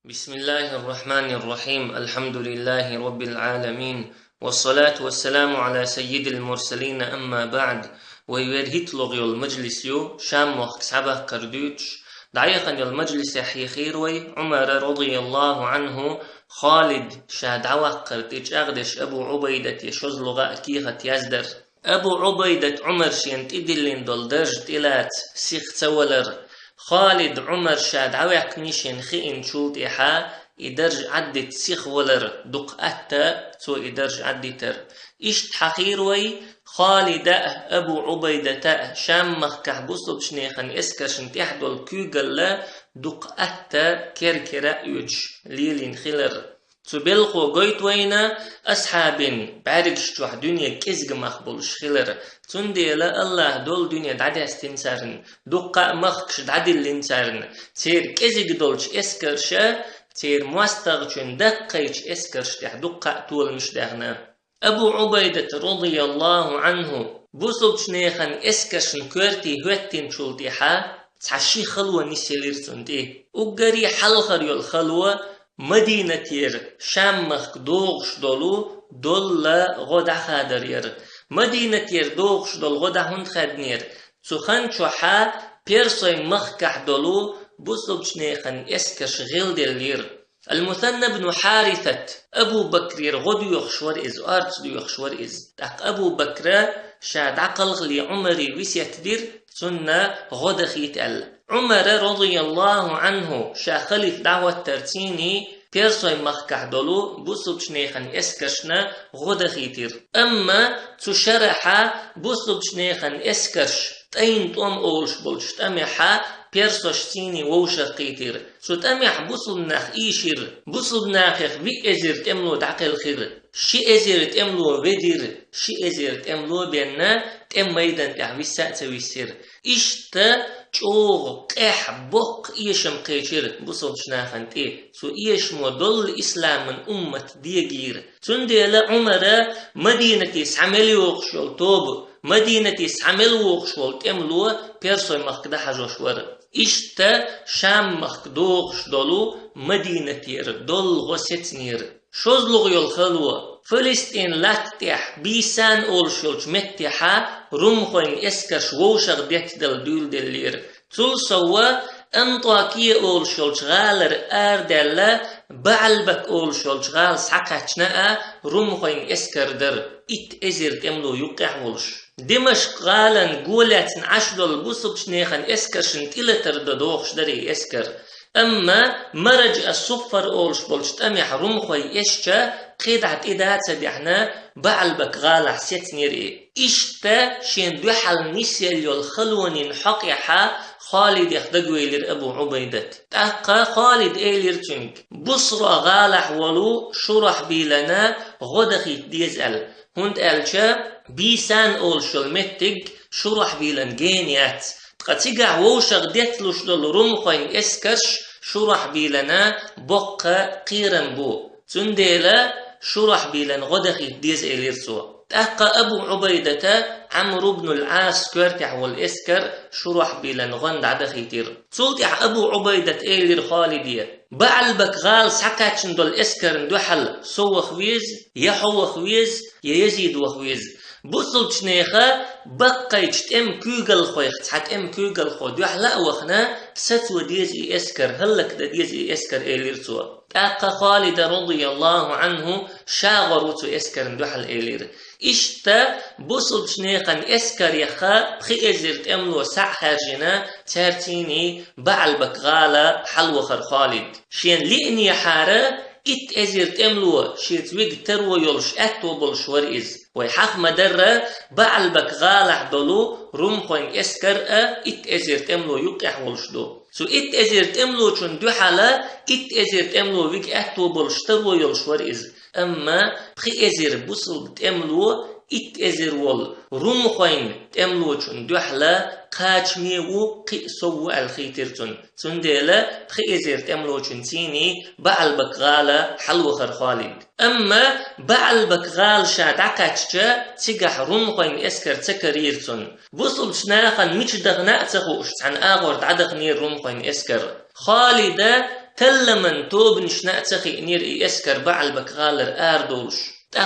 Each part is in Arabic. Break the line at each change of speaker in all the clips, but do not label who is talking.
بسم الله الرحمن الرحيم. الحمد لله رب العالمين، والصلاة والسلام على سيد المرسلين. أما بعد، ويرهت لغي المجلس شام وخك سعبه قردوش دعيقا المجلس يحيي خيروي عمر رضي الله عنه خالد شاد عوق قردش أغدش أبو عبيدة يشوز لغة كيخة يزدر أبو عبيدة عمر شينت إدلين دول درجت إلات سيخ تولر خالد عمر شاد عويق نيشين خئن شولت إحا إدرج عدت سيخ ولر دق أتا تو إدرج عدتر إشت حقيروي خالد أبو عبيدة شام مخكح بوصل شنيخن إسكرشن تحدول كوغل دق أتا كركرا يوج ليلين خلر تبلغو قويت وينا أصحابين بعرقش توح دنيا كزق مخبولش خلر تنديلا الله دول دنيا دعدي استنسارن دقا مخكش دعدي اللينسارن تير كزق دولش اسكرشا تير مواستغشن دقايش اسكرش تح دقا طول مش داغنا أبو عبيدة رضي الله عنه بوصل شنيخن اسكرشن كورتي هوتين شلتيحا تعشي خلوة نسيلير تندي وقري حلخر يول خلوة مدينة ير شام مخ دوغش دولو دول غدا خادر ير مدينة ير دوغش دول غدا هند خادنير سخن چوحا بيرسوي مخكح دولو بوصل شنيخن اسكرش غيل دير المثنى بن حارثة أبو بكر يرغد يخشور إز أرتس دو يخشور إز تاق أبو بكر شاد عقل لي عمري ويسيت دير سنة غد خيتال عمر رضي الله عنه شا خليف دعوة ترتيني بيرسوي مخكح دولو بوصل شنيخن اسكرشنا غد خيتير أما تشرح بوصل شنيخن اسكرش تين توم أولش بولش تمحا بيرسوش سيني ووشا قيتير سو تمح بوصل ناخ إيشير بوصل ناخيخ بي إزير تملو دعقل خير شي إزير تملو ودير شي إزير تملو بينا تم ميدان تعويسا تويسير إشتا چوغ قح بوق إيشم قيشير بوصل شناخن تي سو إيش مدل إسلام من أمة ديگير تنديلا عمر مدينة سعملي وخشول توب مدينة سعمل وخشول تملو بيرسوي مخكدا حجوشور إشتا شام مخكدوغش دولو مدينة ير دول غوستنير شوزلغ يلخلوة فلسطين لاتح بيسان أولشولش متحا رمخوين اسكرش ووشغ ديت دل دول دلير تول سوا انطاكية أولشولش غالر آردالة بعلبك أولشولش غال سعقاتشنا رمخوين اسكر در إت إزير تملو يقع ولش دمشق غالن قولاتن عشدول بوصبش نيخن اسكرشن تلتر دادوخش دري اسكر أما مرج الصفر أولش بولش تأميح رمخوي إشتا قيدعت إدات بيحنا بعلبك غالح ستنيري إشتا شين دوحل نسيل يالخلونين حقيحا خالد يخدقوي لر أبو عبيدة تأقى خالد إيلير تنك بصرة غالح ولو شرح بيلنا غدخي ديزل هند ألشا بيسان أولشل متق شرح بيلن جينيات تقتيقع ووشغ ديتلوش دول رمخوين اسكرش شرح بيلنا بقى قيرن بو تنديلا شرح بيلن غدخي ديز إليرسو تأقى أبو عبيدة عمرو بن العاص كورتع والإسكر شرح بيلن غند عدخي تير تولتع أبو عبيدة إيلير خالدية بعلبك غال سعكاتشن دول إسكر ندوحل سو خويز يحو خويز يزيد وخويز بوصل شنيخة بقيت ام كوغل خويخ تحت ام كوغل خو دوحلا وخنا ستو ديز إسكر هلك دا ديز إسكر إيليرسو تاقى خالد رضي الله عنه شاغروتو إسكر ندوحل إيلير إشتا بوصل شنيخن إسكر يخا بخي إزرت أملو سع خارجنا تارتيني بعلبك غالا حلوخر خالد شين لئني حارة إت إزرت أملو شيت ويق ترو يولش أتو بلش ورئز ويحق مدرة بعلبك غالح دولو رمخوين إسكر إت إزرت أملو يقح ولش دو سو إت إزرت أملو چون دو حالا إت إزرت أملو ويق أتو بلش ترو يولش ورئز أما بخي إزر بوصل بتأملو إت إزر وال رمخوين تأملو چون دوحلا قاچمي و قيسو الخيترتون تنديلا بخي إزر تأملو چون تيني بعلبك غالا حلوخر خالد أما بعلبك غال شاد عقاتشا تيقح رمخوين إسكر تكريرتون بوصل شناخن ميش دغنا أتخو عن آغور عدغ نير رمخوين إسكر خالد تلمن توب نشنا تخي إنير إسكر بعل بكغالر آردولش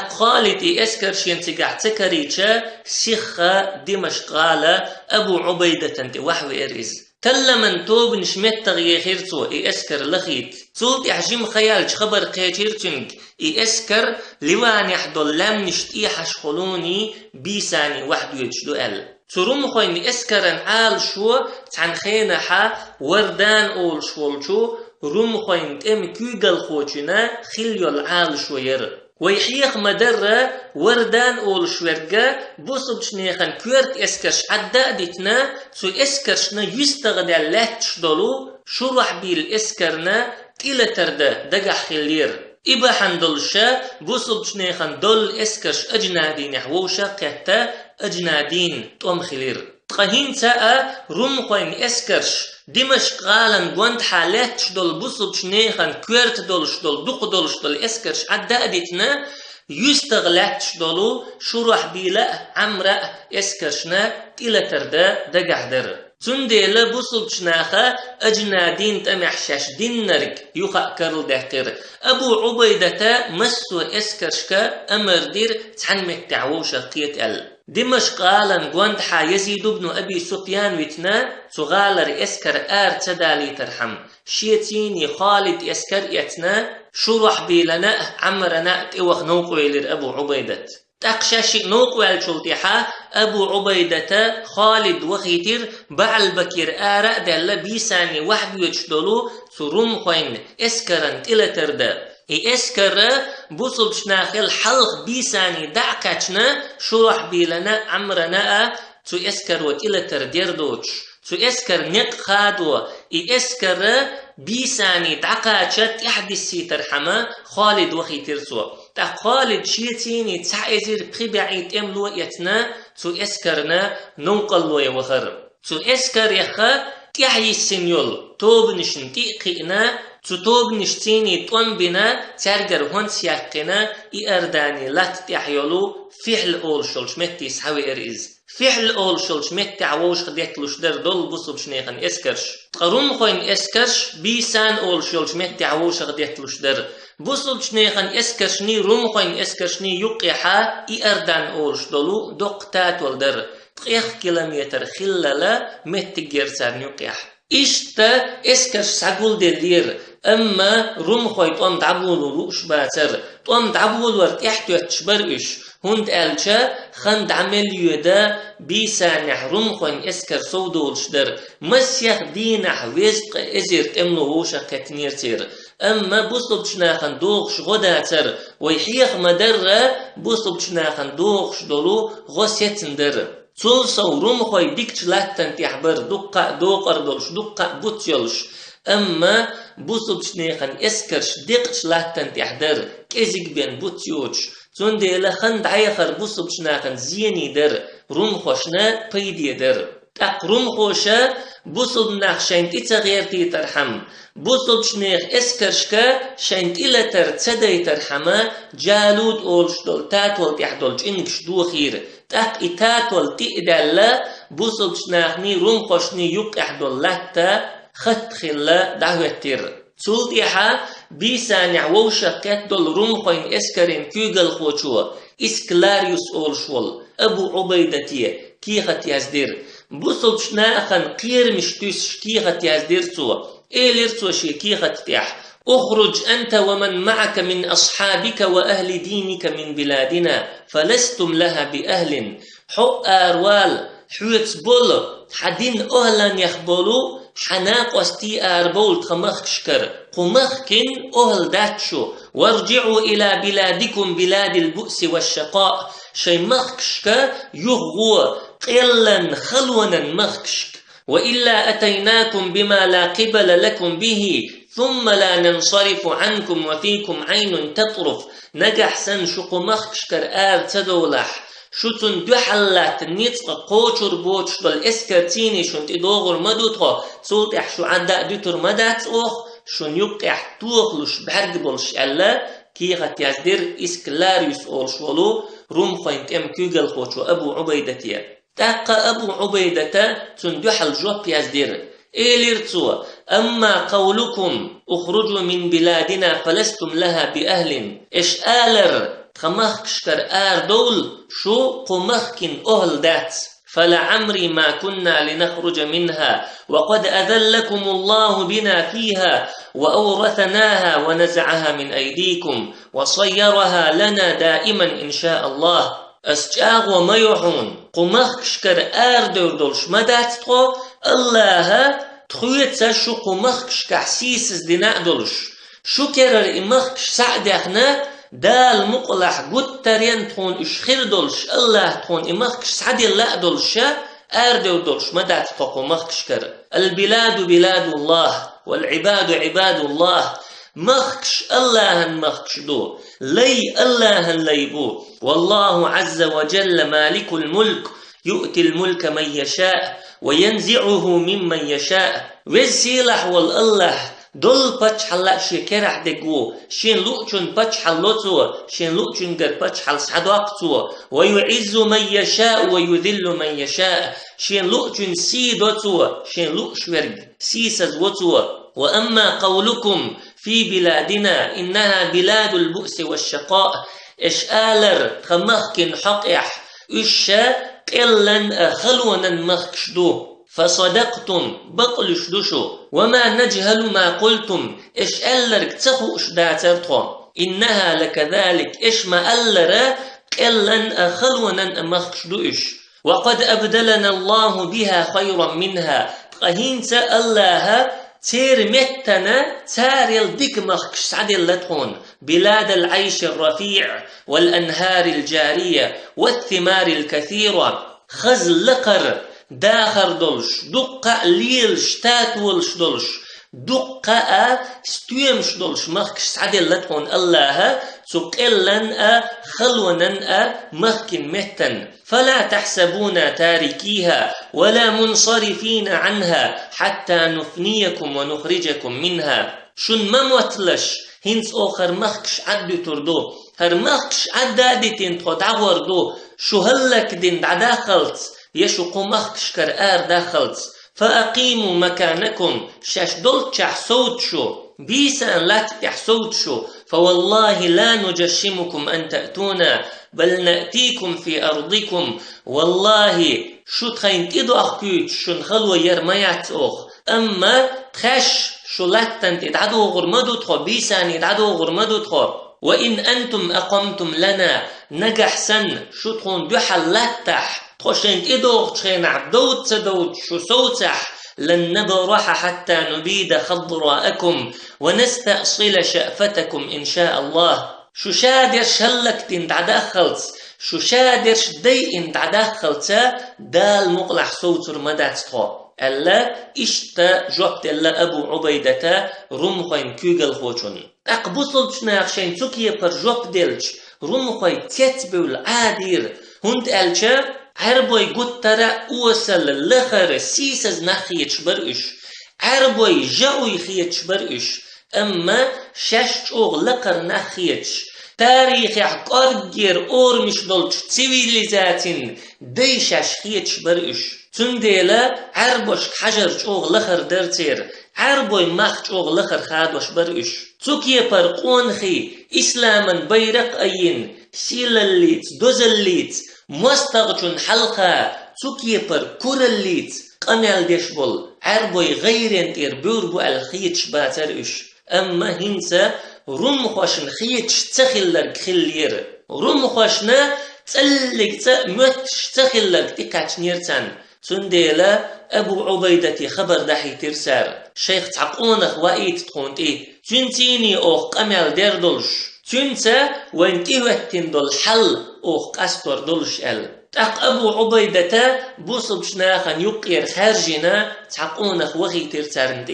خالد إسكر شينتقع تكريتشا سيخا دمشق غالة أبو عبيدة انت وحوي إرز تلمن توب نشمت تغييرتو إسكر لخيت توب إحجم خيالش خبر قيتيرتنك إسكر لوان يحضل لم نشتي حشخلوني بيساني وحدو يجدو تروم خوين إسكرن عال شو تان خينها وردان أول شولشو روم خوين تم كيغل خوشنا خليول عال شو ير ويحيخ مدرة وردان أول شورجا بوصل شنيخن كورت إسكرش عدا ديتنا سو إسكرشنا يستغدى لاتش دولو شرح بيل إسكرنا تيلتردا دقا خلير إبا حندلشا بوصل شنيخن دول إسكرش أجنادين حووشا قهتا أجنادين توم خلير تقهين تاء روم خوين إسكرش دمشق غالن قوانت حالات شدول بوصل شنيخن كورت دولش دول دوق دولش دول إسكرش عدا أديتنا يستغلات شدولو شرح بيلا عمرا إسكرشنا تيلتردا دقاحدر تنديلا بوصل شناخا أجنادين تمحشاش دينرك يوخا كارل دهقير أبو عبيدة مسو إسكرشكا أمر دير تحنمك تعوشا قيت دمشق غالن قوانت يزيد بن أبي سفيان ويتنا تغالر إسكر تدالي ترحم شيتيني خالد إسكر يتنا شرح بيلنا عمرنا تيوخ نوقويلر أبو عبيدة تقشاشي نوقوال شلطيحا أبو عبيدة خالد وخيتير بعل بكير دل بيساني واحد يجدلو تروم خوين إسكرن تلتردا إسكر بوصل شناخل حلق بيساني دعكاتنا شرح بيلنا عمرنا تو إسكر وتلتر ديردوش تو إسكر نق خادو إسكر بيساني دعكاتشت يحدثي ترحمه خالد وخيتير سوا تا خالد شيتيني تعيزير بخبعيد املو يتنا تو إسكرنا ننقلو يوخر تو إسكر يخا تيحيي السنيول توب نشنتيقنا توب نشتيني طن بنا ترجر هون سياقنا إرداني لات تحيلو فعل أول شلش متى سحوي إريز فعل أول شلش متى عوش خديتلوش در دول بصل شنيخن إسكرش قرون خوين إسكرش بيسان أول شلش متى عوش خديتلوش در بصل شنيخن إسكرشني روم خوين إسكرشني يقيحا إردان أولش دولو دقتات والدر 3 كيلومتر خلالة متى جرسان يقيح إشتا إسكرش ساقول دير أما روم خوي طوم دعبولو لوش باتر طوم دعبول ورد إحتو يتشبرش هند ألشا خند عمل يودا بيسانح روم خوين إسكر سودولش در مسيخ دينح ويزق إزيرت أمنو هوشا كتنير تير أما بوصل شناخن دوغش غداتر ويحيخ مدرة بوصل شناخن دوغش دولو غسيتن در تول روم خوي ديكش لاتن تحبر دقا دوغر دولش دقا بوتيولش أما بوصل شنيخن إسكرش ديقش لاتن تحدر كيزيك بين بوتيوش تون ديلا خند عيخر بوصل شناخن زيني در روم خوشنا بيدي در تاق روم خوشا بوصل ناخ شاينت إتغيرتي ترحم بوصل شنيخ إسكرشكا شاينت إلا ترتدي ترحمه جالود أولش دول تاتول تحدولش إنكش دو خير تاق إتاتول تقدالا بوصل شناخني روم خوشني يوك أحدول لاتا خط خلا دعوة تير تولتيحا بيسان عووشا كتدول روم خوين إسكرين كيغل خوشوا إسكلاريوس أولشول أبو عبيدتي كيخت يزدير بوصل شناخن قير مشتوس كيخت يزدير سوا إيلير سوا شي كيخت تيح اخرج أنت ومن معك من أصحابك وأهل دينك من بلادنا فلستم لها بأهل حق أروال حوت بول حدين أهلا يخبولو حناق واستي أربول خمخشكر قمخكن أهل داتشو وارجعوا إلى بلادكم بلاد البؤس والشقاء شي مخشك يغو قلا خلونا مخشك وإلا أتيناكم بما لا قبل لكم به ثم لا ننصرف عنكم وفيكم عين تطرف نجح سن شق مخشكر تدولح شوتن دو حلات نيتق قوچر بوچ دل اسكرتيني شون تدوغر مدوتو صوتح شو عدا دوتر مدات اوخ شون يقح توخلش بحرق بولش ألا كي غت يزدر اسكلاريوس اولشولو روم خوينت ام كيغل خوچو أبو عبيدة تاق أبو عبيدة تن دو حل جوب يزدر إيليرتو أما قولكم اخرجوا من بلادنا فلستم لها بأهل إش آلر تخمخشكر دول شو قمخكن أهل دات فلعمري ما كنا لنخرج منها وقد أذلكم الله بنا فيها وأورثناها ونزعها من أيديكم وصيرها لنا دائما إن شاء الله أسجاغ وما يحون قمخشكر دولش مدات تخو الله تخويت شو قمخشك حسيس دينا دولش شو كرر إمخش سعدخنا دال مقلح قد ترين تخون اشخير دولش الله تخون إمخش سعد الله دولش دولش مدات تخو مخشكر البلاد بلاد الله والعباد عباد الله مخش الله مخش دو لي الله ليبو والله عز وجل مالك الملك يؤتي الملك من يشاء وينزعه ممن يشاء وزيلح والله دول بچ حلا شكرح دقو شين لؤچن بچ حلوتو شين لؤچن گر بچ حل صداقتو ويعز من يشاء ويذل من يشاء شين لؤچن سيدوتو شين لؤشورگ سيسزوتو وأما قولكم في بلادنا إنها بلاد البؤس والشقاء إش آلر خمخكن حقح إشا قلن خلونا مخشدو فصدقتم بقلش دوشو وما نجهل ما قلتم إش ألرك تخو إشداترتو إنها لكذلك إش ما ألر قلن خلونا مخشدو إش وقد أبدلنا الله بها خيرا منها قهينت الله تير متنا تاريل ديك مخش سعدلتهن بلاد العيش الرفيع والأنهار الجارية والثمار الكثيرة خز لقر داخر دولش دقة ليلش تاتولش دولش دقة ستيمش دولش مخش سعدلتهن الله تقلن خلونا مخكن مهتن فلا تحسبونا تاركيها ولا منصرفين عنها حتى نفنيكم ونخرجكم منها شن مموتلش هنس آخر مخش عدو تردو هر مخش عدادتين تدعور دو شو هلك دين داخلت يشو مخش كر داخلت فأقيموا مكانكم شاش دولت صوت شو بيسا لا تحسود شو فوالله لا نجشمكم أن تأتونا بل نأتيكم في أرضكم والله شو تخين تيدو أخكيت شو نخلو يرميات أخ أما تخش شو لاتن تدعدو غرمدو تخو بيسان يدعدو غرمدو تخو وإن أنتم أقمتم لنا نجح سن شو تخون دوحل لاتح تخشين تيدو تخين عبدوت سدوت شو سوتح لن نبرح حتى نبيد خضراءكم ونستأصل شأفتكم إن شاء الله شو شادرش هلك تندعدخلت شو شادرش دي اندعدخلت دال مقلع صوتر مداتتو ألا إشتا جوبت ألا أبو عبيدة رمخين كيغل خوشن أقبصل شناخشين تكيه پر جوب دلش رمخين تتبول عادير هند ألشا عربوي قطرة أوصل لخر سيسز نخيتش برئش عربوي جاوي خيتش برئش أما شاشتوغ لقر نخيتش تاريخ قرقير أورمش دولش سيفيليزاتين دي شاش خيتش برئش تنديلا عربوش حجرش أوغ لخر درتير عربوي مخش أوغ لخر خادوش برئش تكيه پر قونخي إسلاما بيرق أين سيلاليت دوزاليت مستغجن حلقة تكيه پر كوراليت قمال ديشبول عربوي غيرين تير بوربو الخيتش باترش أما هنسا رمخوشن خيتش تخلق خلير رمخوشنا تسلق متش تخلق تكاتش نيرتان تنديلا أبو عبيدة خبر دحي ترسار شيخ تعقونخ وإيت تخونت تنتيني أوخ قمال ديردولش تنسى وانتهوتين دول حل أوخ قستور دولش تاق أبو عبيدة بوصل شناخن يقير خارجنا تعقونخ وغي ترسارنت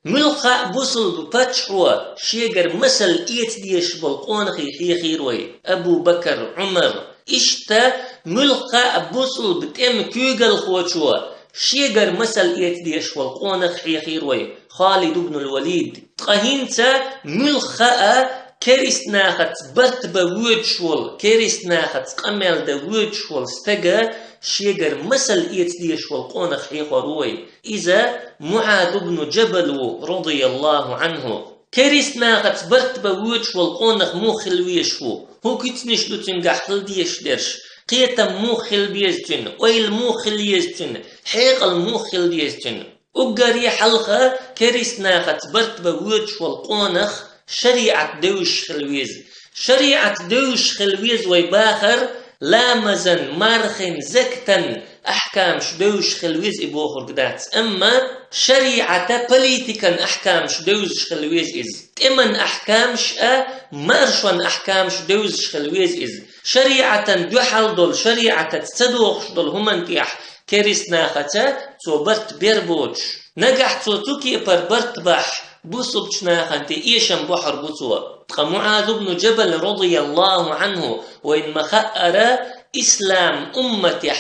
ملخا بوصل بباتشوا شيغر مسل إيت ديش بالقونخي خيروي أبو بكر عمر إشتا ملخا بوصل بتأم كيغل خوشوا شيغر مسل إيت ديش بالقونخ خيروي خالد بن الوليد قهينتا ملخا كريست ناخت برت بوجشول كريست ناخت قمل دا وجشول استجا شيجر مسل يتديشول قون خيخ وروي إذا معاذ بن جبل رضي الله عنه كريست ناخت برت بوجشول قون موخل ويشفو هو كتنش لتن قحل ديش درش قيتا موخل بيزتن ويل موخل يزتن حيق الموخل ديزتن أقري حلقة كريست ناخت برت بوجشول قونخ شريعة دوش خلويز شريعة دوش خلويز ويباخر لامزن مارخن زكتن أحكام شدوش خلويز إبوخر قدات أما شريعة بوليتيكا أحكام شدوش خلويز إز كمن أحكام شأ مارشون أحكام شدوش خلويز إز شريعة دوحل دول شريعة تصدوخ دول همن كيح كريس ناخته تو برت بيربوش نجح تو توكي برت بح بوصبشنا خنتي إيشم بحر بوتوا معاذ بن جبل رضي الله عنه وإن مخأر إسلام أمتي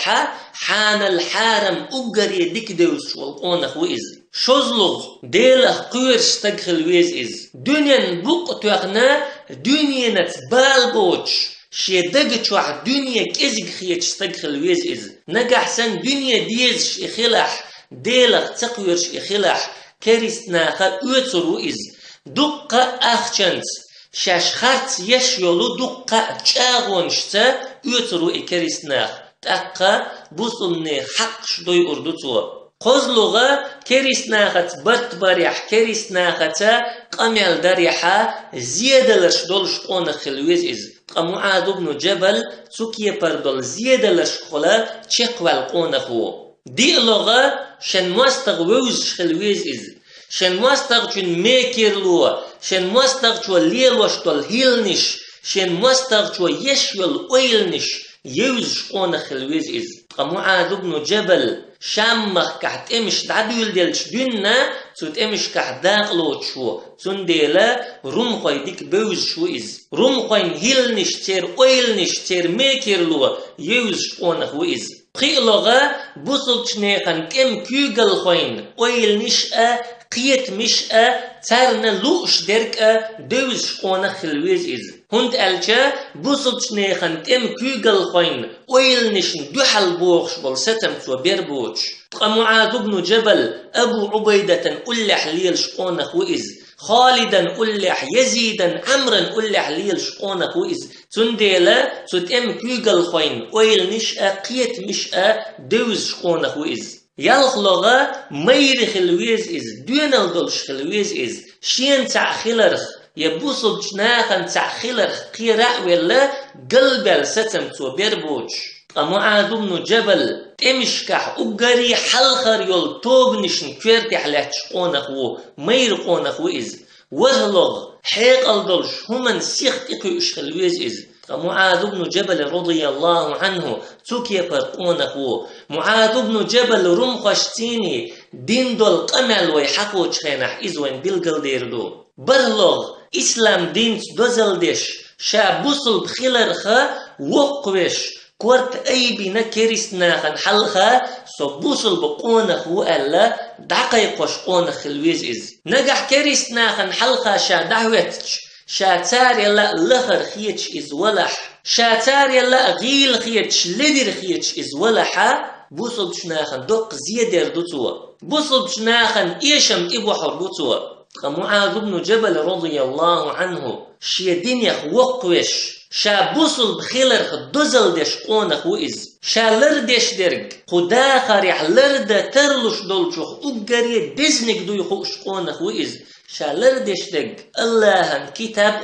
حان الحارم أقري ديكدوس والقونخ وإز شوزلغ ديلخ قيرش تدخل ويز إز دنيا بوق تغنى دنيا نتبال بوش شي دقت واحد دنيا كيزق خيتش تدخل ويز إز نجح سن دنيا ديزش إخلح ديلخ تقويرش إخلح كريستنا خا أوترو إز دقة أخشنت شاش خارت يش يولو دقة تشاغونشتا أوترو كريستنا تأقا بوصلني حق شدوي أردوتو قزلوغا كريستنا خات برت بريح كريستنا خاتا قميل دريحا زيادة لشدولش قونا خلويز إز معاذ بن جبل سوكي بردول زيادة لشقولا تشيقوال قونا خو دي لغة شن مستغوز خلويز إز شن مستغ شن ميكيرلو شن مستغ شو ليلوش تول هيلنش شن مستغ شو يشول ويلنش يوز قونا خلويز إز معاذ بن جبل شامخ كحت امش دعدول ديلش دينا سوت امش كحت داقلوت شو سنديلا روم خوي ديك بوز شو إز روم خوي هيلنش تير ويلنش تير ميكيرلو يوز قونا خو إز قيلغا بوصلتشنيخن كم كيغل خوين ويل نشأ قيت مشأ تارنا لوش دركا دوز قونا خلويز إز هند ألجا بوصلتشنيخن كم كيغل خوين ويل نشن دوحل بوخش بالستم تو بيربوش معاذ بن جبل أبو عبيدة ألح ليلش قونا خو إز خالدا ألح يزيدا عمرا ألح ليلش قونا خو إز تنديلا تتم كيغل خوين ويل نشأ قيت مشأ دوز قونا خو إز يالخلغا مير خلويز إز دونال دولش خلويز إز شين تعخلرخ يبوصل جناخن تعخلرخ قيراء ولا قلبل ستم تو بيربوش معاذ بن جبل تمشكح أقري حلخر يول توبنشن كيرتح لاتش قونا خو مير قونا خو إز وهلغ حيق الدولش همن سيخت إقوش خلويز إز معاذ بن جبل رضي الله عنه توكي برقونه معاذ بن جبل رمخشتيني دين دول قمل ويحقو تشخينح إزوين بالقل ديردو برلغ إسلام دين دوزلدش شابوصل بخيلرخا وقوش كورت أي بنا كريستناخن حلخا صبوصل بقونخ وألا دقيقوش قونخ الويز إز نجح كريستناخن حلخا شا دعوتش شاتار يلا لخر خيتش إز ولح شاتار يلا غيل خيتش لدر خيتش إز ولحا بوصل بشناخن دق زيادر دوتوا بوصل بشناخن إيشم إبو حربوتوا معاذ بن جبل رضي الله عنه شي دنيا وقوش شا بوصل بخيلر خدوزل دش قونخ وإز شا لردش درج خدا خارح لرد ترلش دولشوخ أقري دزنك دو يخوش قونخ وإز شا لردش درج الله كتاب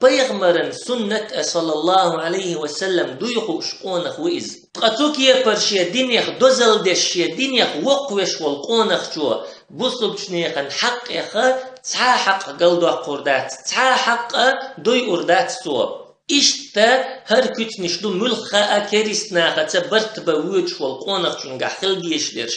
بيغمرن سنة صلى الله عليه وسلم دو يخوش قونخ وإز قطوك يبر شي دنيا خدوزل دش شي دنيا وقوش والقونخ شو بوصل بشنيخن حق يخا تسعى حق قلدو قردات تسعى حق دوي أردات سوى إشتا هر كت نشدو ملخا أكريسنا خطا برت بوجه والقونخ تنجح خلديش درش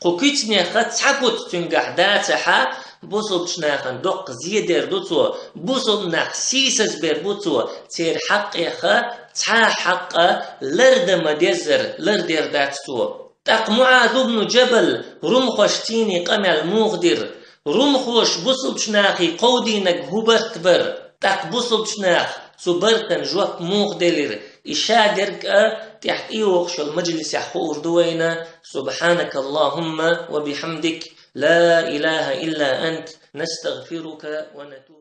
قو كت نيخا تسعكوت تنجح داتحا بوصل بشناخن دق زيدر دوتو بوصل نحسيسس بربوتو تير حق يخا تسعى حق لرد مدزر لردر داتتو تاق معاذ بن جبل رمخشتيني قمع المغدر رمخوش بوصل بشناخي قودينك هبرت بر تقبصل بشناخ سبرتن جوك موخ دلير إشاقرك تحت إيوخش المجلس يحقو أردوينا. سبحانك اللهم وبحمدك لا إله إلا أنت نستغفرك ونتوب